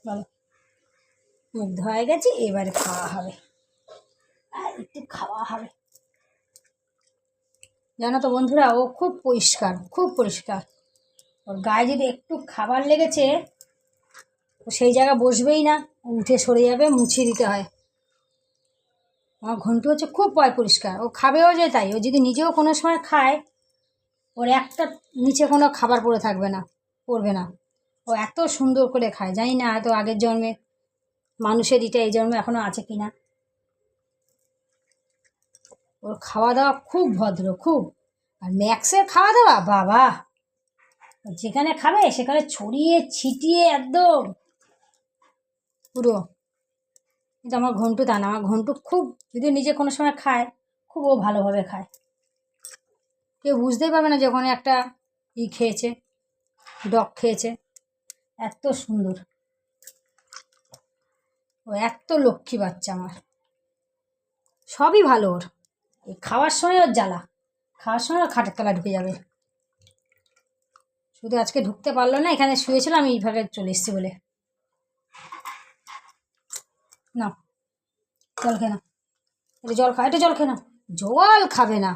বলো, মুখ ধোয়া গেছে, এবারে খাওয়া হবে। আর একটু খাওয়া হবে। জানো তো বন্ধুরা, ও খুব পরিষ্কার, খুব পরিষ্কার। ওর গায়ে যদি একটু খাবার লেগেছে, ও সেই জায়গা বসবেই না, উঠে সরে যাবে, মুছিয়ে দিতে হয়। আমার ঘন্টু হচ্ছে খুব পরিষ্কার। ও খাবেও যে তাই, ও যদি নিজেও কোনো সময় খায়, ওর একটা নিচে কোনো খাবার পড়ে থাকবে না, পড়বে না। ও এত সুন্দর করে খায়, জানি না হয়তো আগের জন্মে মানুষের এটা এই জন্মে এখনও আছে কি না। ওর খাওয়া দাওয়া খুব ভদ্র, খুব। আর ম্যাক্সের খাওয়া দাওয়া বাবা, যেখানে খাবে সেখানে ছড়িয়ে ছিটিয়ে একদম পুরো। কিন্তু আমার ঘন্টু তা না, আমার ঘন্টু খুব, যদি নিজে কোনো সময় খায়, খুব ও ভালোভাবে খায়। কেউ বুঝতেই পারবে না যে ওখানে একটা খেয়েছে, ডগ খেয়েছে। এত সুন্দর, ও এত লক্ষ্মী বাচ্চা আমার। সবই ভালো ওর। এই খাওয়ার সময় ওর জ্বালা, খাওয়ার সময় ওর খাটের তলায় ঢুকে যাবে। শুধু আজকে ঢুকতে পারলো না, এখানে শুয়েছিল, আমি এইভাবে চলে এসেছি বলে। না, জল খেয়ে না, এটা জল খা, এটা জল খেয়ে না, জল খাবে না।